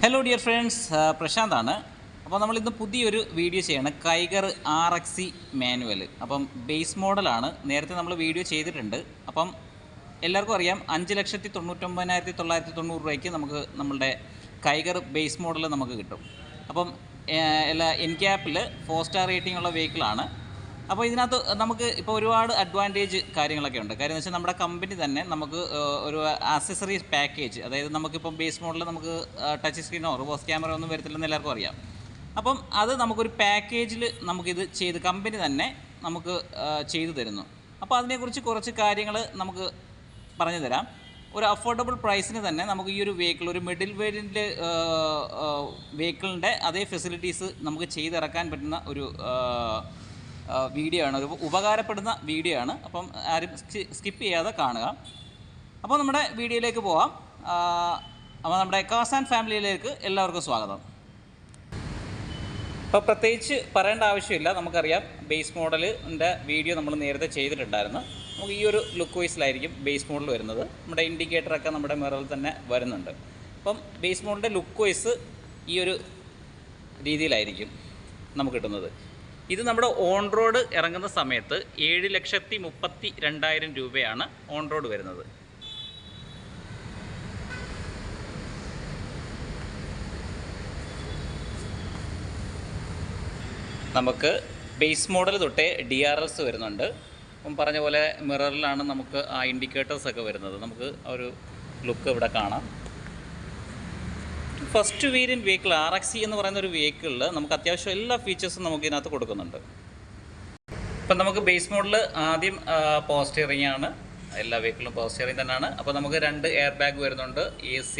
Hello dear friends, പ്രശാന്താണ്. അപ്പോൾ നമ്മളിന്ന് പുതിയൊരു വീഡിയോ ചെയ്യണം. Kiger RXC manual. അപ്പം ബേസ് മോഡലാണ്. നേരത്തെ നമ്മൾ വീഡിയോ ചെയ്തിട്ടുണ്ട്. അപ്പം എല്ലാവർക്കും അറിയാം 5,99,990 രൂപയ്ക്ക് നമുക്ക് നമ്മളുടെ കൈഗർ ബേസ് മോഡൽ നമുക്ക് കിട്ടും. അപ്പം എല്ലാ എൻക്യാപ്പിൽ 4 സ്റ്റാർ റേറ്റിംഗ് ഉള്ള വെഹിക്കിളാണ്. അപ്പോൾ ഇതിനകത്ത് നമുക്ക് ഇപ്പോൾ ഒരുപാട് അഡ്വാൻറ്റേജ് കാര്യങ്ങളൊക്കെ ഉണ്ട്. കാര്യം എന്ന് വെച്ചാൽ നമ്മുടെ കമ്പനി തന്നെ നമുക്ക് ഒരു ആക്സസറീസ് പാക്കേജ്, അതായത് നമുക്കിപ്പം ബേസ് മോഡലിൽ നമുക്ക് ടച്ച് സ്ക്രീനോ റിവേഴ്സ് ക്യാമറ ഒന്നും വരത്തില്ലെന്ന് എല്ലാവർക്കും അറിയാം. അപ്പം അത് നമുക്കൊരു പാക്കേജിൽ നമുക്കിത് കമ്പനി തന്നെ നമുക്ക് ചെയ്തു തരുന്നു. അപ്പോൾ അതിനെക്കുറിച്ച് കുറച്ച് കാര്യങ്ങൾ നമുക്ക് പറഞ്ഞു തരാം. ഒരു അഫോർഡബിൾ പ്രൈസിന് തന്നെ നമുക്ക് ഈ ഒരു വെഹിക്കിൾ, ഒരു മിഡിൽ വേരിയൻ്റ് വെഹിക്കിളിൻ്റെ അതേ ഫെസിലിറ്റീസ് നമുക്ക് ചെയ്തിറക്കാൻ പറ്റുന്ന ഒരു വീഡിയോ ആണ്, ഒരു ഉപകാരപ്പെടുന്ന വീഡിയോ ആണ്. അപ്പം ആരും സ്കിപ്പ് ചെയ്യാതെ കാണുക. അപ്പോൾ നമ്മുടെ വീഡിയോയിലേക്ക് പോവാം. അപ്പോൾ നമ്മുടെ കാസ് ആൻഡ് ഫാമിലിയിലേക്ക് എല്ലാവർക്കും സ്വാഗതം. അപ്പോൾ പ്രത്യേകിച്ച് പറയേണ്ട ആവശ്യമില്ല, നമുക്കറിയാം ബേസ് മോഡലിൻ്റെ വീഡിയോ നമ്മൾ നേരത്തെ ചെയ്തിട്ടുണ്ടായിരുന്നു. നമുക്ക് ഈ ഒരു ലുക്ക് വൈസിലായിരിക്കും ബേസ് മോഡൽ വരുന്നത്. നമ്മുടെ ഇൻഡിക്കേറ്ററൊക്കെ നമ്മുടെ മിററിൽ തന്നെ വരുന്നുണ്ട്. അപ്പം ബേസ് മോഡലിൻ്റെ ലുക്ക് വൈസ് ഈ ഒരു രീതിയിലായിരിക്കും നമുക്ക് കിട്ടുന്നത്. ഇത് നമ്മുടെ ഓൺ റോഡ് ഇറങ്ങുന്ന സമയത്ത് 7,32,000 രൂപയാണ് ഓൺ റോഡ് വരുന്നത്. നമുക്ക് ബേസ് മോഡൽ തൊട്ടേ DRLs വരുന്നുണ്ട്. അപ്പം പറഞ്ഞ പോലെ മിററിലാണ് നമുക്ക് ആ ഇൻഡിക്കേറ്റേഴ്സൊക്കെ വരുന്നത്. നമുക്ക് ആ ഒരു ലുക്ക് ഇവിടെ കാണാം. ഫസ്റ്റ് വേരിയൻറ്റ് വെഹിക്കിൾ RXC എന്ന് പറയുന്ന ഒരു വെഹിക്കിളിൽ നമുക്ക് അത്യാവശ്യം എല്ലാ ഫീച്ചേഴ്സും നമുക്ക് ഇതിനകത്ത് കൊടുക്കുന്നുണ്ട്. ഇപ്പം നമുക്ക് ബേസ് മോഡൽ ആദ്യം പവർ സ്റ്റിയറിംഗ് ആണ്. എല്ലാ വെഹിക്കിളും പവർ സ്റ്റിയറിംഗ് തന്നെയാണ്. അപ്പോൾ നമുക്ക് 2 എയർ ബാഗ് വരുന്നുണ്ട്, AC,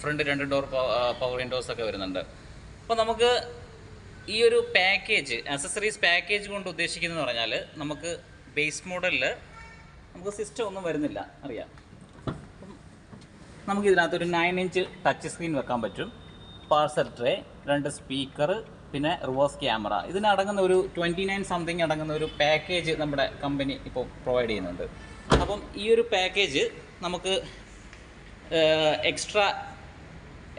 ഫ്രണ്ട് 2 ഡോർ പവർ വിൻഡോസൊക്കെ വരുന്നുണ്ട്. അപ്പോൾ നമുക്ക് ഈ ഒരു പാക്കേജ്, ആക്സസറീസ് പാക്കേജ് കൊണ്ട് ഉദ്ദേശിക്കുന്നതെന്ന് പറഞ്ഞാൽ നമുക്ക് ബേസ് മോഡലിൽ നമുക്ക് സിസ്റ്റം ഒന്നും വരുന്നില്ല, അറിയാം. നമുക്കിതിനകത്തൊരു 9 ഇഞ്ച് ടച്ച് സ്ക്രീൻ വെക്കാൻ പറ്റും, പാർസൽ ട്രേ, 2 സ്പീക്കർ, പിന്നെ റിവേഴ്സ് ക്യാമറ. ഇതിനടങ്ങുന്ന ഒരു 29 സംതിങ് അടങ്ങുന്ന ഒരു പാക്കേജ് നമ്മുടെ കമ്പനി ഇപ്പോൾ പ്രൊവൈഡ് ചെയ്യുന്നുണ്ട്. അപ്പം ഈ ഒരു പാക്കേജ് നമുക്ക് എക്സ്ട്രാ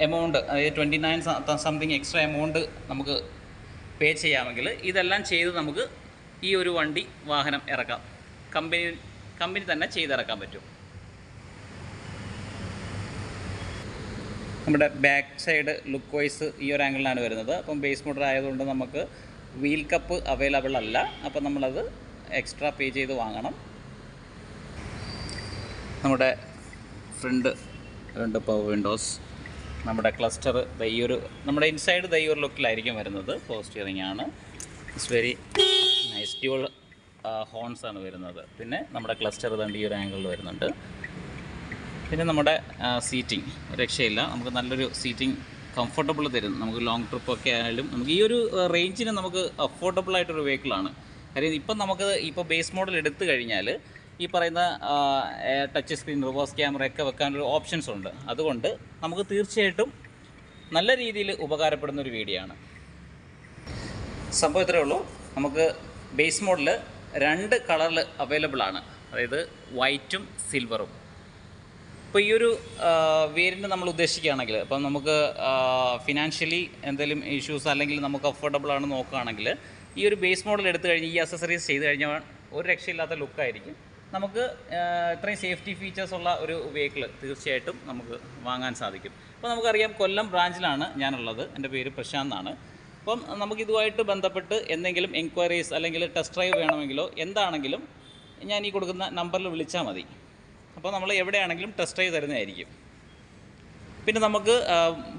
എമൗണ്ട്, അതായത് 29 സംതിങ് എക്സ്ട്രാ എമൗണ്ട് നമുക്ക് പേ ചെയ്യാമെങ്കിൽ ഇതെല്ലാം ചെയ്ത് നമുക്ക് ഈ ഒരു വാഹനം ഇറക്കാം. കമ്പനി തന്നെ ചെയ്തിറക്കാൻ പറ്റും. നമ്മുടെ ബാക്ക് സൈഡ് ലുക്ക് വൈസ് ഈ ഒരു ആംഗിളിലാണ് വരുന്നത്. അപ്പം ബേസ് മോഡൽ ആയതുകൊണ്ട് നമുക്ക് വീൽ കപ്പ് അവൈലബിൾ അല്ല. അപ്പം നമ്മളത് എക്സ്ട്രാ പേ ചെയ്ത് വാങ്ങണം. നമ്മുടെ ഫ്രണ്ട് 2 പവർ വിൻഡോസ്, നമ്മുടെ ക്ലസ്റ്റർ നമ്മുടെ ഇൻസൈഡ് ഈ ഒരു ലുക്കിലായിരിക്കും വരുന്നത്. പവർ സ്റ്റിയറിംഗ് ആണ്. It's very nice. Dual horns ആണ് വരുന്നത്. പിന്നെ നമ്മുടെ ക്ലസ്റ്റർ ഈ ഒരു ആംഗിളിൽ വരുന്നുണ്ട്. പിന്നെ നമ്മുടെ സീറ്റിംഗ് രക്ഷയില്ല. നമുക്ക് നല്ലൊരു സീറ്റിംഗ് കംഫർട്ടബിൾ തരും. നമുക്ക് ലോങ് ട്രിപ്പൊക്കെ ആയാലും നമുക്ക് ഈ ഒരു റേഞ്ചിന് നമുക്ക് അഫോർഡബിൾ ആയിട്ടൊരു വെഹിക്കിളാണ്. കാര്യം ഇപ്പോൾ ബേസ് മോഡൽ എടുത്തു കഴിഞ്ഞാൽ ഈ പറയുന്ന ടച്ച് സ്ക്രീൻ, റിവേഴ്സ് ക്യാമറയൊക്കെ വെക്കാനൊരു ഓപ്ഷൻസ് ഉണ്ട്. അതുകൊണ്ട് നമുക്ക് തീർച്ചയായിട്ടും നല്ല രീതിയിൽ ഉപകാരപ്പെടുന്ന ഒരു വീഡിയോ ആണ്. സംഭവം ഇത്രയേ ഉള്ളൂ. നമുക്ക് ബേസ് മോഡൽ 2 കളറിൽ അവൈലബിൾ ആണ്, അതായത് വൈറ്റും സിൽവറും. ഇപ്പോൾ ഈ ഒരു വേരിയൻ്റ് നമ്മൾ ഉദ്ദേശിക്കുകയാണെങ്കിൽ, അപ്പം നമുക്ക് ഫിനാൻഷ്യലി എന്തെങ്കിലും ഇഷ്യൂസ് അല്ലെങ്കിൽ നമുക്ക് അഫോർഡബിൾ ആണ് നോക്കുകയാണെങ്കിൽ ഈ ഒരു ബേസ് മോഡൽ എടുത്തു കഴിഞ്ഞ് ഈ അക്സസറീസ് ചെയ്ത് കഴിഞ്ഞാൽ ഒരു രക്ഷയില്ലാത്ത ലുക്കായിരിക്കും. നമുക്ക് ഇത്രയും സേഫ്റ്റി ഫീച്ചേഴ്സ് ഉള്ള ഒരു വെഹിക്കിൾ തീർച്ചയായിട്ടും നമുക്ക് വാങ്ങാൻ സാധിക്കും. അപ്പോൾ നമുക്കറിയാം കൊല്ലം ബ്രാഞ്ചിലാണ് ഞാനുള്ളത്. എൻ്റെ പേര് പ്രശാന്ത് ആണ്. അപ്പം നമുക്കിതുമായിട്ട് ബന്ധപ്പെട്ട് എന്തെങ്കിലും എൻക്വയറീസ് അല്ലെങ്കിൽ ടെസ്റ്റ് ഡ്രൈവ് വേണമെങ്കിലോ എന്താണെങ്കിലും ഞാൻ ഈ കൊടുക്കുന്ന നമ്പറിൽ വിളിച്ചാൽ മതി. അപ്പോൾ നമ്മൾ എവിടെയാണെങ്കിലും ടെസ്റ്റ് ഡ്രൈവ് തരുന്നതായിരിക്കും. പിന്നെ നമുക്ക്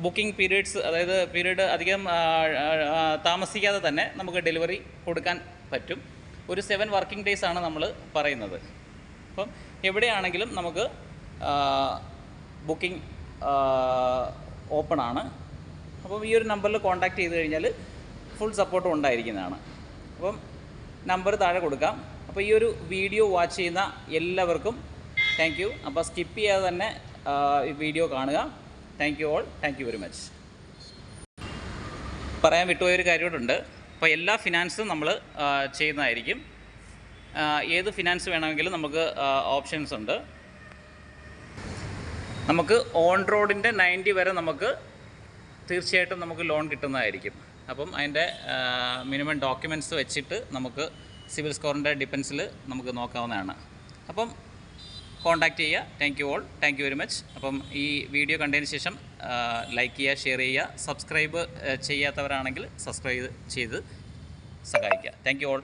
ബുക്കിംഗ് പീരീഡ്സ്, അതായത് പീരീഡ് അധികം താമസിക്കാതെ തന്നെ നമുക്ക് ഡെലിവറി കൊടുക്കാൻ പറ്റും. ഒരു 7 വർക്കിംഗ് ഡേയ്സ് ആണ് നമ്മൾ പറയുന്നത്. അപ്പം എവിടെയാണെങ്കിലും നമുക്ക് ബുക്കിംഗ് ഓപ്പൺ ആണ്. അപ്പം ഈ ഒരു നമ്പറിൽ കോൺടാക്റ്റ് ചെയ്ത് കഴിഞ്ഞാൽ ഫുൾ സപ്പോർട്ടും ഉണ്ടായിരിക്കുന്നതാണ്. അപ്പം നമ്പർ താഴെ കൊടുക്കാം. അപ്പോൾ ഈ ഒരു വീഡിയോ വാച്ച് ചെയ്യുന്ന എല്ലാവർക്കും താങ്ക് യു. അപ്പോൾ സ്കിപ്പ് ചെയ്യാതെ തന്നെ ഈ വീഡിയോ കാണുക. Thank you all. Thank you very much. പറയാൻ വിട്ടുപോയൊരു കാര്യമുണ്ട്. അപ്പോൾ എല്ലാ ഫിനാൻസും നമ്മൾ ചെയ്യുന്നതായിരിക്കും. ഏത് ഫിനാൻസ് വേണമെങ്കിലും നമുക്ക് ഓപ്ഷൻസ് ഉണ്ട്. നമുക്ക് ഓൺ റോഡിൻ്റെ 90 വരെ നമുക്ക് തീർച്ചയായിട്ടും നമുക്ക് ലോൺ കിട്ടുന്നതായിരിക്കും. അപ്പം അതിൻ്റെ മിനിമം ഡോക്യുമെൻറ്റ്സ് വെച്ചിട്ട് നമുക്ക് സിവിൽ സ്കോറിൻ്റെ ഡിപ്പെൻസിൽ നമുക്ക് നോക്കാവുന്നതാണ്. അപ്പം കോൺടാക്റ്റ് ചെയ്യുക. Thank you all, thank you very much. അപ്പം ഈ വീഡിയോ കണ്ടതിന് ശേഷം ലൈക്ക് ചെയ്യുക, ഷെയർ ചെയ്യുക, സബ്സ്ക്രൈബ് ചെയ്യാത്തവരാണെങ്കിൽ സബ്സ്ക്രൈബ് ചെയ്ത് സഹായിക്കുക. Thank you all.